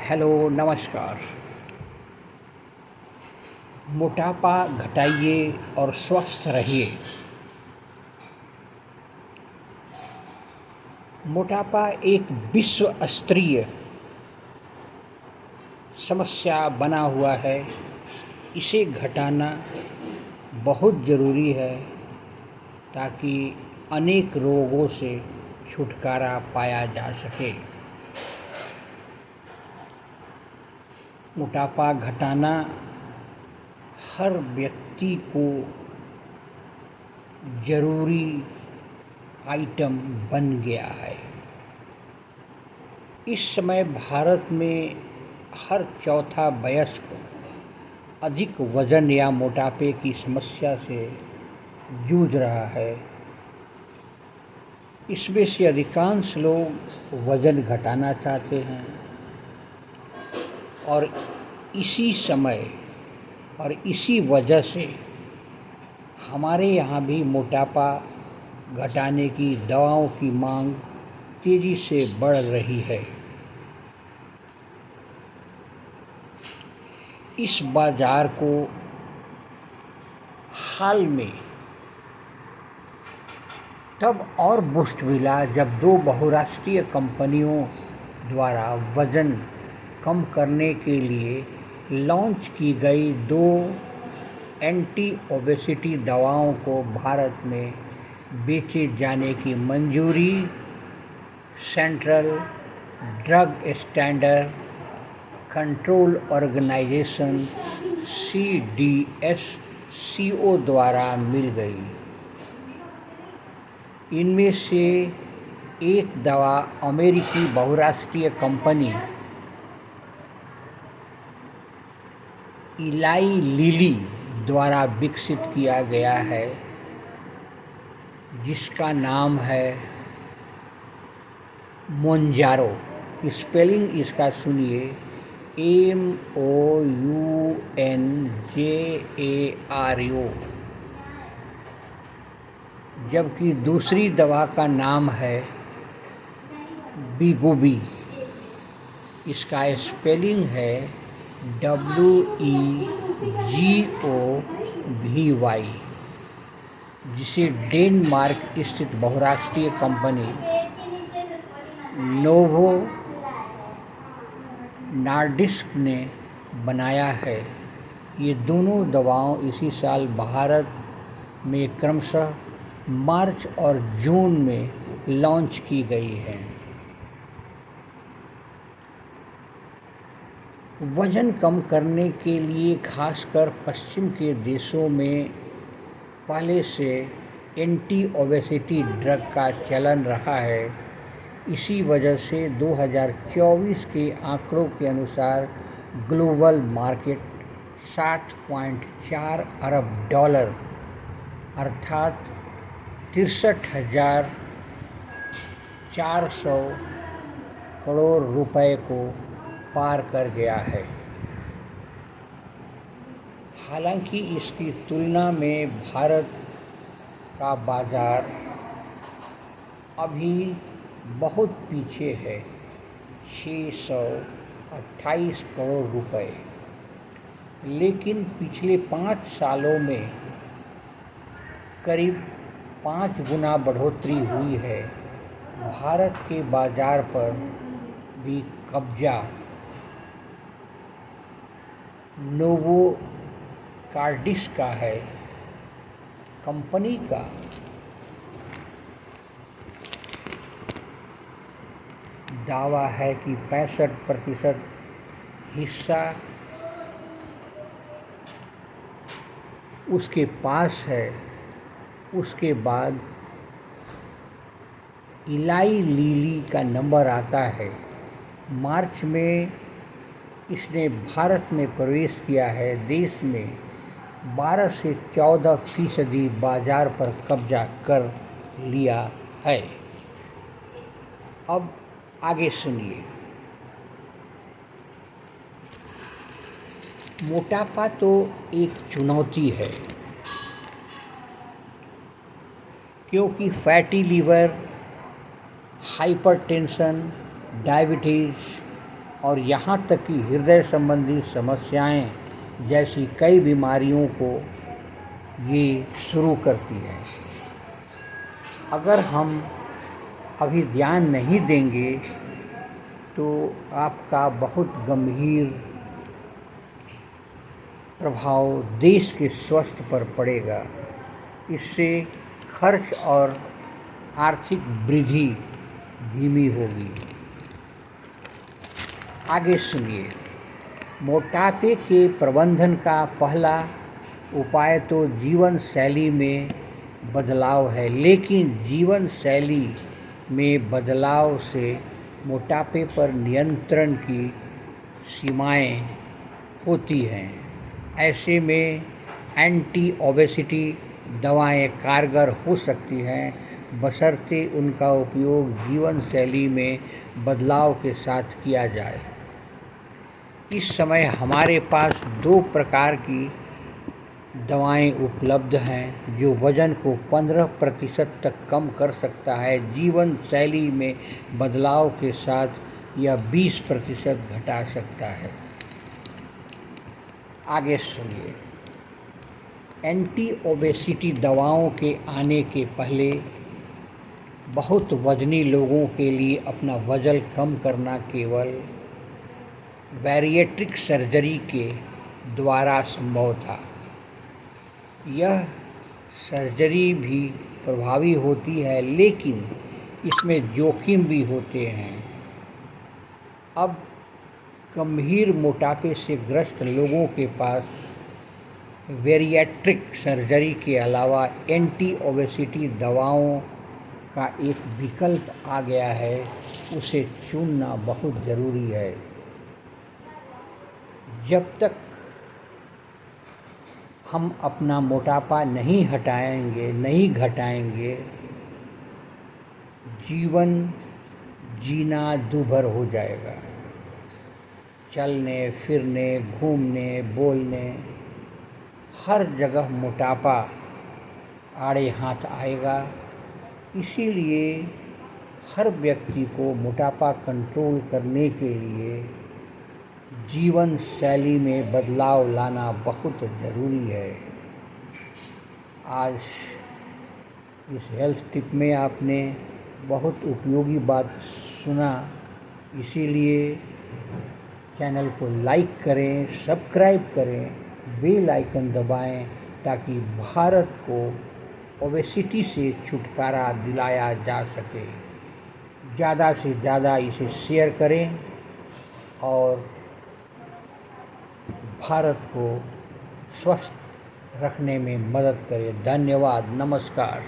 Hello नमस्कार। मोटापा घटाइए और स्वस्थ रहिए। मोटापा एक विश्व स्तरीय समस्या बना हुआ है। इसे घटाना बहुत ज़रूरी है ताकि अनेक रोगों से छुटकारा पाया जा सके। मोटापा घटाना हर व्यक्ति को ज़रूरी आइटम बन गया है। इस समय भारत में हर चौथा वयस्क अधिक वजन या मोटापे की समस्या से जूझ रहा है। इसमें से अधिकांश लोग वजन घटाना चाहते हैं और इसी समय और इसी वजह से हमारे यहाँ भी मोटापा घटाने की दवाओं की मांग तेज़ी से बढ़ रही है। इस बाज़ार को हाल में तब और बूस्ट मिला जब दो बहुराष्ट्रीय कंपनियों द्वारा वज़न कम करने के लिए लॉन्च की गई दो एंटी ओबेसिटी दवाओं को भारत में बेचे जाने की मंजूरी central drug standard control organization CDSCO द्वारा मिल गई। इनमें से एक दवा अमेरिकी बहुराष्ट्रीय कंपनी इलाई लिली द्वारा विकसित किया गया है, जिसका नाम है मोंजारो। स्पेलिंग इसका सुनिए, MOUNJARO। जबकि दूसरी दवा का नाम है वीगोवी। इसका स्पेलिंग है WEGOVY, जिसे डेनमार्क स्थित बहुराष्ट्रीय कंपनी नोवो नार्डिस्क ने बनाया है। ये दोनों दवाओं इसी साल भारत में क्रमशः मार्च और जून में लॉन्च की गई हैं। वज़न कम करने के लिए खासकर पश्चिम के देशों में पहले से एंटी ओबेसिटी ड्रग का चलन रहा है। इसी वजह से 2024 के आंकड़ों के अनुसार ग्लोबल मार्केट $7.4 अरब अर्थात 63,400 करोड़ रुपए को पार कर गया है। हालांकि इसकी तुलना में भारत का बाज़ार अभी बहुत पीछे है, 628 करोड़ रुपए। लेकिन पिछले 5 सालों में करीब 5 गुना बढ़ोतरी हुई है। भारत के बाज़ार पर भी कब्जा नोवो कार्डिस का है। कंपनी का दावा है कि 65% हिस्सा उसके पास है। उसके बाद इलाई लिली का नंबर आता है। मार्च में इसने भारत में प्रवेश किया है। देश में 12 से 14% बाज़ार पर कब्जा कर लिया है। अब आगे सुनिए। मोटापा तो एक चुनौती है, क्योंकि फैटी लीवर, हाइपरटेंशन, डायबिटीज़ और यहाँ तक कि हृदय संबंधी समस्याएं जैसी कई बीमारियों को ये शुरू करती है। अगर हम अभी ध्यान नहीं देंगे तो आपका बहुत गंभीर प्रभाव देश के स्वास्थ्य पर पड़ेगा। इससे खर्च और आर्थिक वृद्धि धीमी होगी। आगे सुनिए। मोटापे के प्रबंधन का पहला उपाय तो जीवन शैली में बदलाव है, लेकिन जीवन शैली में बदलाव से मोटापे पर नियंत्रण की सीमाएं होती हैं। ऐसे में एंटी ओबेसिटी दवाएं कारगर हो सकती हैं, बशर्ते उनका उपयोग जीवन शैली में बदलाव के साथ किया जाए। इस समय हमारे पास 2 प्रकार की दवाएं उपलब्ध हैं जो वज़न को 15% तक कम कर सकता है, जीवन शैली में बदलाव के साथ यह 20% घटा सकता है। आगे सुनिए। एंटी ओबेसिटी दवाओं के आने के पहले बहुत वज़नी लोगों के लिए अपना वज़न कम करना केवल बैरिएट्रिक सर्जरी के द्वारा संभव था। यह सर्जरी भी प्रभावी होती है, लेकिन इसमें जोखिम भी होते हैं। अब गंभीर मोटापे से ग्रस्त लोगों के पास बैरिएट्रिक सर्जरी के अलावा एंटी ओबेसिटी दवाओं का एक विकल्प आ गया है। उसे चुनना बहुत ज़रूरी है। जब तक हम अपना मोटापा नहीं घटाएंगे, जीवन जीना दूभर हो जाएगा। चलने फिरने, घूमने, बोलने, हर जगह मोटापा आड़े हाथ आएगा। इसीलिए हर व्यक्ति को मोटापा कंट्रोल करने के लिए जीवन शैली में बदलाव लाना बहुत ज़रूरी है। आज इस हेल्थ टिप में आपने बहुत उपयोगी बात सुना, इसीलिए चैनल को लाइक करें, सब्सक्राइब करें, बेल आइकन दबाएं ताकि भारत को ओबेसिटी से छुटकारा दिलाया जा सके। ज़्यादा से ज़्यादा इसे शेयर करें और भारत को स्वस्थ रखने में मदद करें। धन्यवाद। नमस्कार।